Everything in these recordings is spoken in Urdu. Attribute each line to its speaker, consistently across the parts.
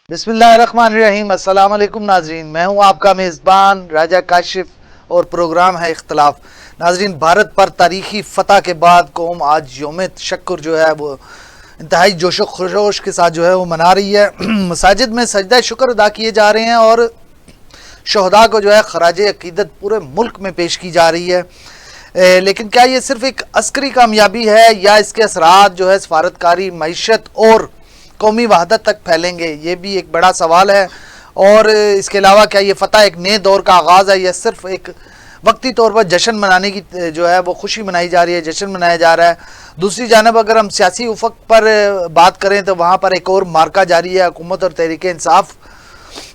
Speaker 1: بسم اللہ الرحمن الرحیم۔ السلام علیکم ناظرین، میں ہوں آپ کا میزبان راجہ کاشف اور پروگرام ہے اختلاف۔ ناظرین، بھارت پر تاریخی فتح کے بعد قوم آج یوم تشکر جو ہے وہ انتہائی جوش و خروش کے ساتھ جو ہے وہ منا رہی ہے۔ مساجد میں سجدہ شکر ادا کیے جا رہے ہیں اور شہداء کو جو ہے خراج عقیدت پورے ملک میں پیش کی جا رہی ہے۔ لیکن کیا یہ صرف ایک عسکری کامیابی ہے یا اس کے اثرات جو ہے سفارتکاری، معیشت اور قومی وحدت تک پھیلیں گے؟ یہ بھی ایک بڑا سوال ہے۔ اور اس کے علاوہ کیا یہ فتح ایک نئے دور کا آغاز ہے یا صرف ایک وقتی طور پر جشن منانے کی جو ہے وہ خوشی منائی جا رہی ہے، جشن منایا جا رہا ہے؟ دوسری جانب اگر ہم سیاسی افق پر بات کریں تو وہاں پر ایک اور مارکا جاری ہے۔ حکومت اور تحریک انصاف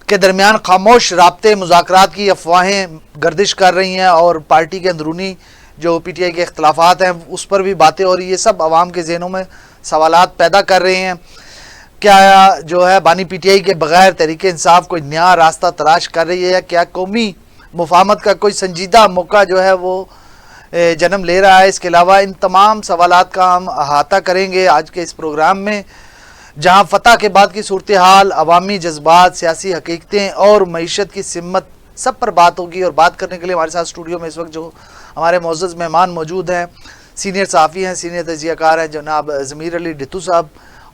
Speaker 1: کے درمیان خاموش رابطے، مذاکرات کی افواہیں گردش کر رہی ہیں اور پارٹی کے اندرونی جو پی ٹی آئی کے اختلافات ہیں اس پر بھی باتیں ہو رہی ہیں۔ یہ سب عوام کے ذہنوں میں سوالات پیدا کر رہے ہیں۔ کیا جو ہے بانی پی ٹی آئی کے بغیر تحریک انصاف کوئی نیا راستہ تلاش کر رہی ہے؟ کیا قومی مفاہمت کا کوئی سنجیدہ موقع جو ہے وہ جنم لے رہا ہے؟ اس کے علاوہ ان تمام سوالات کا ہم احاطہ کریں گے آج کے اس پروگرام میں، جہاں فتح کے بعد کی صورتحال، عوامی جذبات، سیاسی حقیقتیں اور معیشت کی سمت سب پر بات ہوگی۔ اور بات کرنے کے لیے ہمارے ساتھ اسٹوڈیو میں اس وقت جو ہمارے معزز مہمان موجود ہیں، سینئر صحافی ہیں، سینئر تجزیہ کار ہیں جناب ضمیر علی ڈھتو صاحب،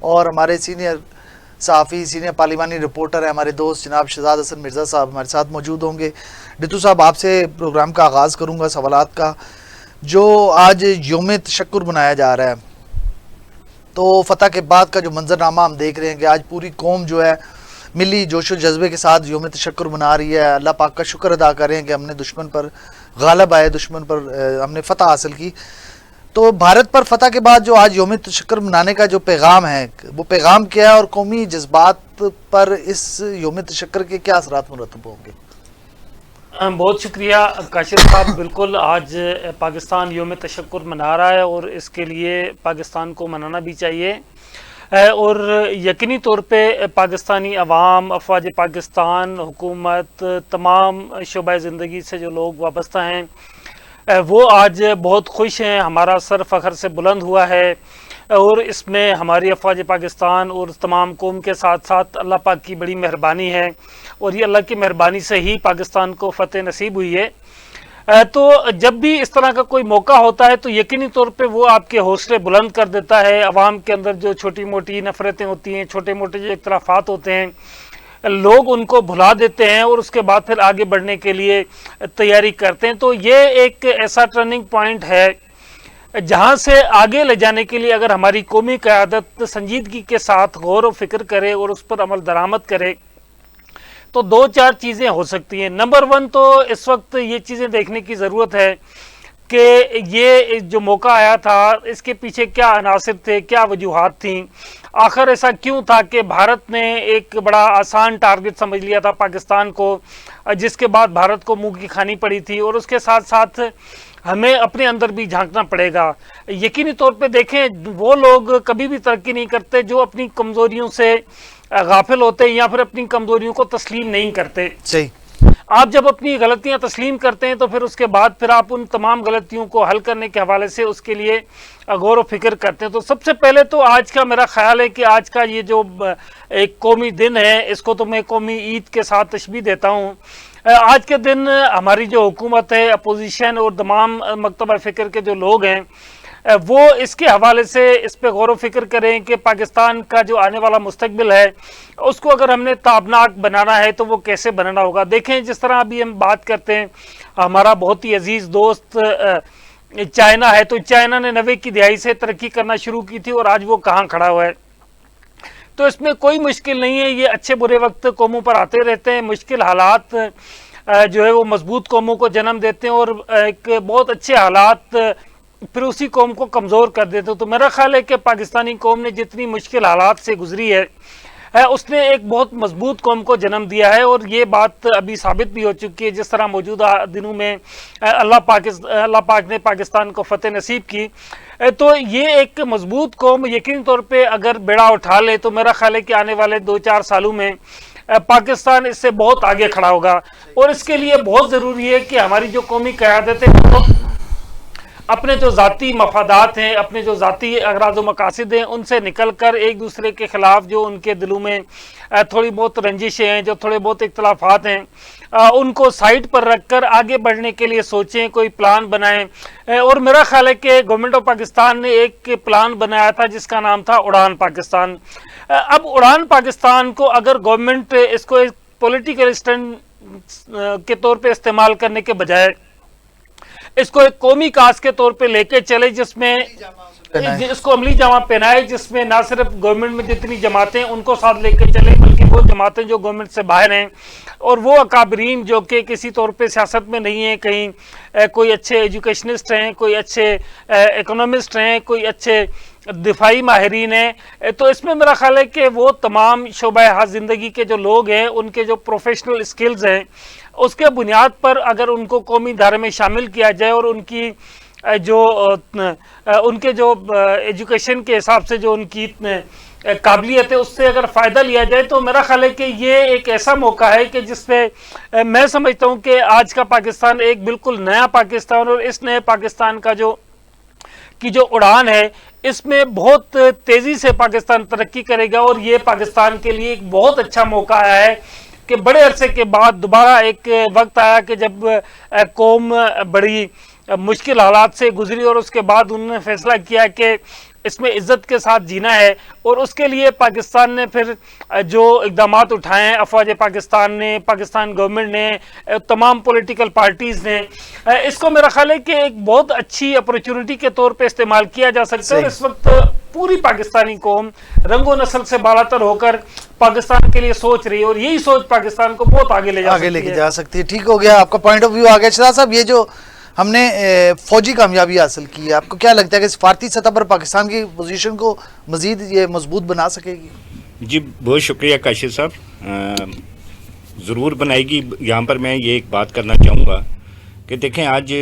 Speaker 1: اور ہمارے سینئر صحافی، سینئر پارلیمانی رپورٹر ہیں ہمارے دوست جناب شہزاد حسن مرزا صاحب ہمارے ساتھ موجود ہوں گے۔ ڈھتو صاحب، آپ سے پروگرام کا آغاز کروں گا سوالات کا۔ جو آج یوم تشکر منایا جا رہا ہے، تو فتح کے بعد کا جو منظرنامہ ہم دیکھ رہے ہیں کہ آج پوری قوم جو ہے ملی جوش و جذبے کے ساتھ یوم تشکر منا رہی ہے، اللہ پاک کا شکر ادا کر رہے ہیں کہ ہم نے دشمن پر غالب آئے، دشمن پر ہم نے فتح حاصل کی۔ تو بھارت پر فتح کے بعد جو آج یوم تشکر منانے کا جو پیغام ہے وہ پیغام کیا ہے، اور قومی جذبات پر اس یوم تشکر کے کیا اثرات مرتب ہوں گے؟
Speaker 2: بہت شکریہ کاشف صاحب۔ بالکل آج پاکستان یوم تشکر منا رہا ہے اور اس کے لیے پاکستان کو منانا بھی چاہیے، اور یقینی طور پہ پاکستانی عوام، افواج پاکستان، حکومت، تمام شعبہ زندگی سے جو لوگ وابستہ ہیں وہ آج بہت خوش ہیں۔ ہمارا سر فخر سے بلند ہوا ہے، اور اس میں ہماری افواج پاکستان اور تمام قوم کے ساتھ ساتھ اللہ پاک کی بڑی مہربانی ہے، اور یہ اللہ کی مہربانی سے ہی پاکستان کو فتح نصیب ہوئی ہے۔ تو جب بھی اس طرح کا کوئی موقع ہوتا ہے تو یقینی طور پہ وہ آپ کے حوصلے بلند کر دیتا ہے۔ عوام کے اندر جو چھوٹی موٹی نفرتیں ہوتی ہیں، چھوٹے موٹے جو اختلافات ہوتے ہیں، لوگ ان کو بھلا دیتے ہیں اور اس کے بعد پھر آگے بڑھنے کے لیے تیاری کرتے ہیں۔ تو یہ ایک ایسا ٹرننگ پوائنٹ ہے جہاں سے آگے لے جانے کے لیے اگر ہماری قومی قیادت سنجیدگی کے ساتھ غور و فکر کرے اور اس پر عمل درآمد کرے تو دو چار چیزیں ہو سکتی ہیں۔ نمبر 1 تو اس وقت یہ چیزیں دیکھنے کی ضرورت ہے کہ یہ جو موقع آیا تھا اس کے پیچھے کیا عناصر تھے، کیا وجوہات تھیں، آخر ایسا کیوں تھا کہ بھارت نے ایک بڑا آسان ٹارگٹ سمجھ لیا تھا پاکستان کو، جس کے بعد بھارت کو منہ کی کھانی پڑی تھی، اور اس کے ساتھ ساتھ ہمیں اپنے اندر بھی جھانکنا پڑے گا۔ یقینی طور پہ دیکھیں، وہ لوگ کبھی بھی ترقی نہیں کرتے جو اپنی کمزوریوں سے غافل ہوتے یا پھر اپنی کمزوریوں کو تسلیم نہیں کرتے۔
Speaker 1: صحیح۔
Speaker 2: آپ جب اپنی غلطیاں تسلیم کرتے ہیں تو پھر اس کے بعد پھر آپ ان تمام غلطیوں کو حل کرنے کے حوالے سے اس کے لیے غور و فکر کرتے ہیں۔ تو سب سے پہلے تو آج کا میرا خیال ہے کہ آج کا یہ جو ایک قومی دن ہے، اس کو تو میں قومی عید کے ساتھ تشبیہ دیتا ہوں۔ آج کے دن ہماری جو حکومت ہے، اپوزیشن اور تمام مکتبہ فکر کے جو لوگ ہیں وہ اس کے حوالے سے اس پہ غور و فکر کریں کہ پاکستان کا جو آنے والا مستقبل ہے اس کو اگر ہم نے تابناک بنانا ہے تو وہ کیسے بنانا ہوگا۔ دیکھیں، جس طرح ابھی ہم بات کرتے ہیں، ہمارا بہت ہی عزیز دوست چائنا ہے، تو چائنا نے 90 کی دہائی سے ترقی کرنا شروع کی تھی اور آج وہ کہاں کھڑا ہوا ہے۔ تو اس میں کوئی مشکل نہیں ہے، یہ اچھے برے وقت قوموں پر آتے رہتے ہیں، مشکل حالات جو ہے وہ مضبوط قوموں کو جنم دیتے ہیں، اور ایک بہت اچھے حالات پھر اسی قوم کو کمزور کر دیتے ہیں۔ تو میرا خیال ہے کہ پاکستانی قوم نے جتنی مشکل حالات سے گزری ہے اس نے ایک بہت مضبوط قوم کو جنم دیا ہے، اور یہ بات ابھی ثابت بھی ہو چکی ہے۔ جس طرح موجودہ دنوں میں اللہ پاک نے پاکستان کو فتح نصیب کی، تو یہ ایک مضبوط قوم یقینی طور پہ اگر بیڑا اٹھا لے تو میرا خیال ہے کہ آنے والے 2-4 سالوں میں پاکستان اس سے بہت آگے کھڑا ہوگا، اور اس کے لیے بہت ضروری ہے کہ ہماری جو قومی قیادت ہے اپنے جو ذاتی مفادات ہیں، اپنے جو ذاتی اغراض و مقاصد ہیں، ان سے نکل کر ایک دوسرے کے خلاف جو ان کے دلوں میں تھوڑی بہت رنجشیں ہیں، جو تھوڑے بہت اختلافات ہیں، ان کو سائٹ پر رکھ کر آگے بڑھنے کے لیے سوچیں، کوئی پلان بنائیں. اور میرا خیال ہے کہ گورنمنٹ آف پاکستان نے ایک پلان بنایا تھا جس کا نام تھا اڑان پاکستان. اب اڑان پاکستان کو اگر گورنمنٹ اس کو ایک پولیٹیکل اسٹنٹ کے طور پہ استعمال کرنے کے بجائے اس کو ایک قومی کاز کے طور پہ لے کے چلے، جس میں اس کو عملی جامہ پہنائے، جس میں نہ صرف گورنمنٹ میں جتنی جماعتیں ان کو ساتھ لے کے چلے، بلکہ وہ جماعتیں جو گورنمنٹ سے باہر ہیں اور وہ اکابرین جو کہ کسی طور پہ سیاست میں نہیں ہیں، کہیں کوئی اچھے ایجوکیشنسٹ ہیں، کوئی اچھے اکنامسٹ ہیں، کوئی اچھے دفاعی ماہرین ہیں، تو اس میں میرا خیال ہے کہ وہ تمام شعبہ ہر زندگی کے جو لوگ ہیں ان کے جو پروفیشنل اسکلز ہیں اس کے بنیاد پر اگر ان کو قومی ادارے میں شامل کیا جائے اور ان کی جو ان کے جو ایجوکیشن کے حساب سے جو ان کی قابلیت ہے اس سے اگر فائدہ لیا جائے، تو میرا خیال ہے کہ یہ ایک ایسا موقع ہے کہ جس پہ میں سمجھتا ہوں کہ آج کا پاکستان ایک بالکل نیا پاکستان، اور اس نئے پاکستان کا جو اڑان ہے اس میں بہت تیزی سے پاکستان ترقی کرے گا. اور یہ پاکستان کے لیے ایک بہت اچھا موقع آیا ہے کہ بڑے عرصے کے بعد دوبارہ ایک وقت آیا کہ جب قوم بڑی مشکل حالات سے گزری اور اس کے بعد انہوں نے فیصلہ کیا کہ اس میں عزت کے ساتھ جینا ہے، اور اس کے لیے پاکستان نے پھر جو اقدامات اٹھائے ہیں، افواج پاکستان نے، پاکستان گورنمنٹ نے، تمام پولیٹیکل پارٹیز نے، اس کو میرا خیال ہے کہ ایک بہت اچھی اپرچونٹی کے طور پہ استعمال کیا جا سکتا ہے. اور اس وقت پوری پاکستانی قوم رنگ و نسل سے بالاتر ہو کر پاکستان کے لیے سوچ رہی ہے، اور یہی سوچ پاکستان کو بہت آگے لے جا سکتی ہے.
Speaker 1: ٹھیک ہو گیا، آپ کا پوائنٹ آف ویو آ گیا. شہزاد صاحب، یہ جو ہم نے فوجی کامیابی حاصل کی ہے، آپ کو کیا لگتا ہے کہ سفارتی سطح پر پاکستان کی پوزیشن کو مزید یہ مضبوط بنا سکے گی؟
Speaker 3: جی بہت شکریہ کاشف صاحب، ضرور بنائے گی. یہاں پر میں یہ ایک بات کرنا چاہوں گا کہ دیکھیں آج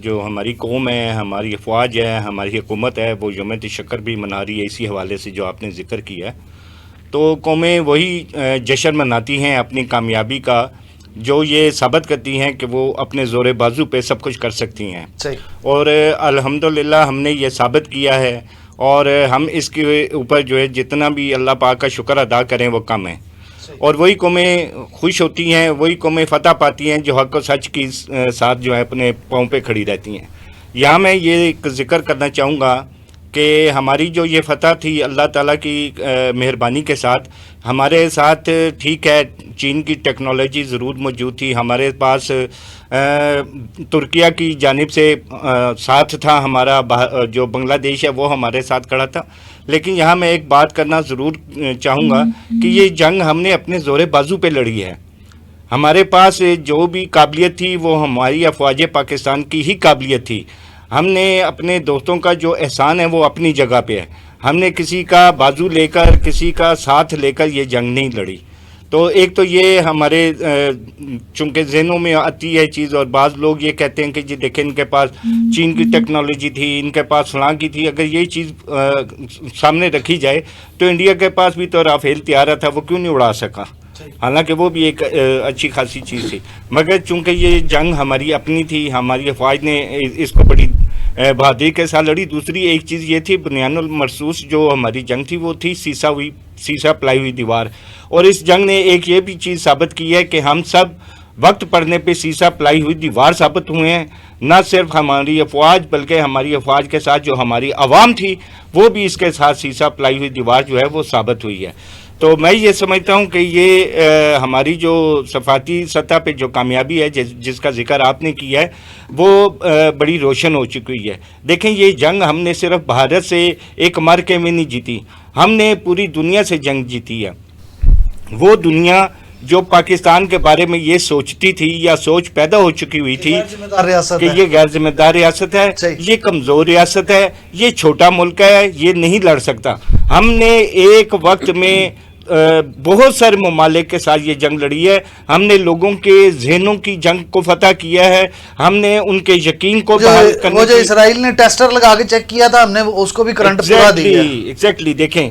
Speaker 3: جو ہماری قوم ہے، ہماری افواج ہے، ہماری حکومت ہے، وہ یوم تشکر بھی منا رہی ہے اسی حوالے سے جو آپ نے ذکر کیا ہے. تو قومیں وہی جشن مناتی ہیں اپنی کامیابی کا جو یہ ثابت کرتی ہیں کہ وہ اپنے زور بازو پہ سب کچھ کر سکتی ہیں. اور الحمدللہ ہم نے یہ ثابت کیا ہے، اور ہم اس کے اوپر جو ہے جتنا بھی اللہ پاک کا شکر ادا کریں وہ کم ہے. اور وہی قومیں خوش ہوتی ہیں، وہی قومیں فتح پاتی ہیں جو حق و سچ کی ساتھ جو ہے اپنے پاؤں پہ کھڑی رہتی ہیں. یہاں میں یہ ایک ذکر کرنا چاہوں گا کہ ہماری جو یہ فتح تھی اللہ تعالیٰ کی مہربانی کے ساتھ. ہمارے ساتھ ٹھیک ہے چین کی ٹیکنالوجی ضرور موجود تھی، ہمارے پاس ترکیہ کی جانب سے ساتھ تھا، ہمارا جو بنگلہ دیش ہے وہ ہمارے ساتھ کھڑا تھا. لیکن یہاں میں ایک بات کرنا ضرور چاہوں گا کہ یہ جنگ ہم نے اپنے زور بازو پہ لڑی ہے. ہمارے پاس جو بھی قابلیت تھی وہ ہماری افواج پاکستان کی ہی قابلیت تھی. ہم نے اپنے دوستوں کا جو احسان ہے وہ اپنی جگہ پہ ہے. ہم نے کسی کا بازو لے کر، کسی کا ساتھ لے کر یہ جنگ نہیں لڑی. تو ایک تو یہ ہمارے چونکہ ذہنوں میں آتی ہے چیز، اور بعض لوگ یہ کہتے ہیں کہ جی دیکھیں ان کے پاس چین کی ٹیکنالوجی تھی، ان کے پاس فلاں کی تھی. اگر یہ چیز سامنے رکھی جائے تو انڈیا کے پاس بھی تو رافیل طیارہ تھا، وہ کیوں نہیں اڑا سکا؟ حالانکہ وہ بھی ایک اچھی خاصی چیز تھی. مگر چونکہ یہ جنگ ہماری اپنی تھی، ہماری افواج نے اس کو بڑی بہادری کے ساتھ لڑی. دوسری ایک چیز یہ تھی بنیان المرصوص جو ہماری جنگ تھی وہ تھی سیسا پلائی ہوئی دیوار. اور اس جنگ نے ایک یہ بھی چیز ثابت کی ہے کہ ہم سب وقت پڑنے پہ سیسا پلائی ہوئی دیوار ثابت ہوئے ہیں. نہ صرف ہماری افواج بلکہ ہماری افواج کے ساتھ جو ہماری عوام تھی وہ بھی اس کے ساتھ سیسا پلائی ہوئی دیوار جو ہے وہ ثابت ہوئی ہے. تو میں یہ سمجھتا ہوں کہ یہ ہماری جو سفارتی سطح پہ جو کامیابی ہے جس کا ذکر آپ نے کیا ہے وہ بڑی روشن ہو چکی ہے. دیکھیں یہ جنگ ہم نے صرف بھارت سے ایک معرکے میں نہیں جیتی، ہم نے پوری دنیا سے جنگ جیتی ہے. وہ دنیا جو پاکستان کے بارے میں یہ سوچتی تھی یا سوچ پیدا ہو چکی ہوئی تھی کہ یہ غیر ذمہ دار ریاست ہے، یہ کمزور ریاست ہے، یہ چھوٹا ملک ہے، یہ نہیں لڑ سکتا. ہم نے ایک وقت میں بہت سارے ممالک کے ساتھ یہ جنگ لڑی ہے. ہم نے لوگوں کے ذہنوں کی جنگ کو فتح کیا ہے، ہم نے ان کے یقین کو بحال کرنے کی،
Speaker 1: وہ جو اسرائیل نے ٹیسٹر لگا کے چیک کیا تھا ہم نے اس کو بھی کرنٹ پورا دیا.
Speaker 3: ایگزیکٹلی دیکھیں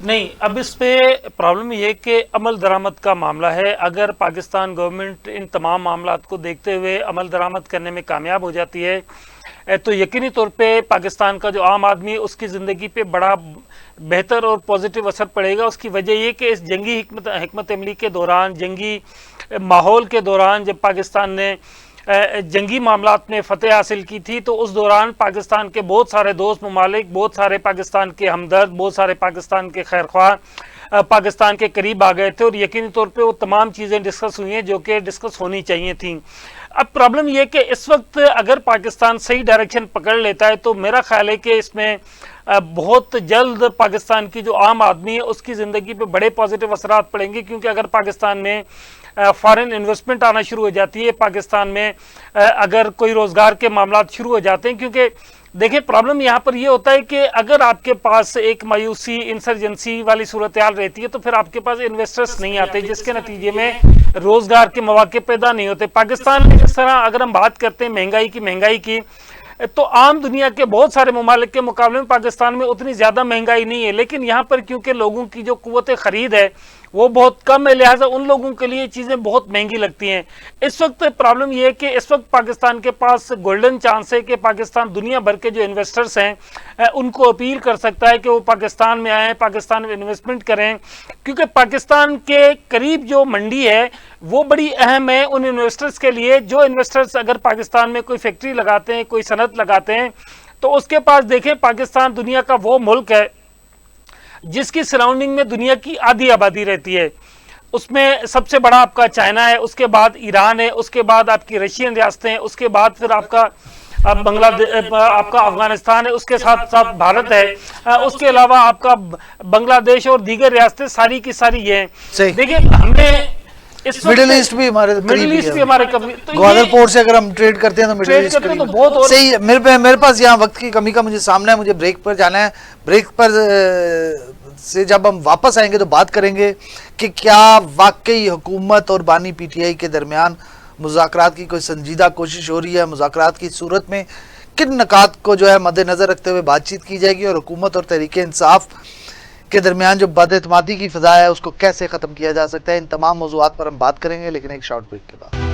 Speaker 2: نہیں، اب اس پہ پرابلم یہ کہ عمل درآمد کا معاملہ ہے. اگر پاکستان گورنمنٹ ان تمام معاملات کو دیکھتے ہوئے عمل درآمد کرنے میں کامیاب ہو جاتی ہے تو یقینی طور پہ پاکستان کا جو عام آدمی ہے اس کی زندگی پہ بڑا بہتر اور پازیٹیو اثر پڑے گا. اس کی وجہ یہ کہ اس جنگی حکمت عملی کے دوران، جنگی ماحول کے دوران، جب پاکستان نے جنگی معاملات میں فتح حاصل کی تھی تو اس دوران پاکستان کے بہت سارے دوست ممالک، بہت سارے پاکستان کے ہمدرد، بہت سارے پاکستان کے خیر خواہ پاکستان کے قریب آ گئے تھے اور یقینی طور پہ وہ تمام چیزیں ڈسکس ہوئی ہیں جو کہ ڈسکس ہونی چاہیے تھیں. اب پرابلم یہ کہ اس وقت اگر پاکستان صحیح ڈائریکشن پکڑ لیتا ہے تو میرا خیال ہے کہ اس میں بہت جلد پاکستان کی جو عام آدمی ہے اس کی زندگی پہ بڑے پازیٹیو اثرات پڑیں گے. کیونکہ اگر پاکستان میں فارن انویسٹمنٹ آنا شروع ہو جاتی ہے، پاکستان میں اگر کوئی روزگار کے معاملات شروع ہو جاتے ہیں، کیونکہ دیکھیں پرابلم یہاں پر یہ ہوتا ہے کہ اگر آپ کے پاس ایک مایوسی، انسرجنسی والی صورتحال رہتی ہے تو پھر آپ کے پاس انویسٹرز نہیں آتے، جس کے نتیجے میں روزگار کے مواقع پیدا نہیں ہوتے. پاکستان میں جس طرح اگر ہم بات کرتے ہیں مہنگائی کی تو عام دنیا کے بہت سارے ممالک کے مقابلے میں پاکستان میں اتنی زیادہ مہنگائی نہیں ہے، لیکن یہاں پر کیونکہ لوگوں کی جو قوت خرید ہے وہ بہت کم ہے، لہٰذا ان لوگوں کے لیے چیزیں بہت مہنگی لگتی ہیں. اس وقت پرابلم یہ ہے کہ اس وقت پاکستان کے پاس گولڈن چانس ہے کہ پاکستان دنیا بھر کے جو انویسٹرز ہیں ان کو اپیل کر سکتا ہے کہ وہ پاکستان میں آئیں، پاکستان میں انویسٹمنٹ کریں، کیونکہ پاکستان کے قریب جو منڈی ہے وہ بڑی اہم ہے ان انویسٹرز کے لیے. جو انویسٹرز اگر پاکستان میں کوئی فیکٹری لگاتے ہیں، کوئی صنعت لگاتے ہیں تو اس کے پاس دیکھیں پاکستان دنیا کا وہ ملک ہے جس کی سراؤنڈنگ میں دنیا کی آدھی آبادی رہتی ہے. اس میں سب سے بڑا آپ کا چائنا ہے، اس کے بعد ایران ہے، اس کے بعد آپ کی رشین ریاستیں ہیں، اس کے بعد پھر آپ کا بنگلہ دیش، آپ کا افغانستان ہے، اس کے ساتھ ساتھ بھارت ہے، اس کے علاوہ آپ کا بنگلہ دیش اور دیگر ریاستیں ساری کی ساری یہ ہیں. دیکھیں ہم نے
Speaker 1: مڈل ایسٹ بھی ہمارے
Speaker 2: گوادر
Speaker 1: پورٹ سے اگر ہم ٹریڈ کرتے ہیں تو مڈل ایسٹ
Speaker 2: تو بہت
Speaker 1: صحیح ہے. میرے پاس یہاں وقت کی کمی کا مجھے سامنا ہے، مجھے بریک پر جانا ہے. بریک پر سے جب ہم واپس آئیں گے تو بات کریں گے کہ کیا واقعی حکومت اور بانی پی ٹی آئی کے درمیان مذاکرات کی کوئی سنجیدہ کوشش ہو رہی ہے. مذاکرات کی صورت میں کن نکات کو جو ہے مد نظر رکھتے ہوئے بات چیت کی جائے گی، اور حکومت اور تحریک انصاف کے درمیان جو بد اعتمادی کی فضا ہے اس کو کیسے ختم کیا جا سکتا ہے. ان تمام موضوعات پر ہم بات کریں گے لیکن ایک شارٹ بریک کے بعد.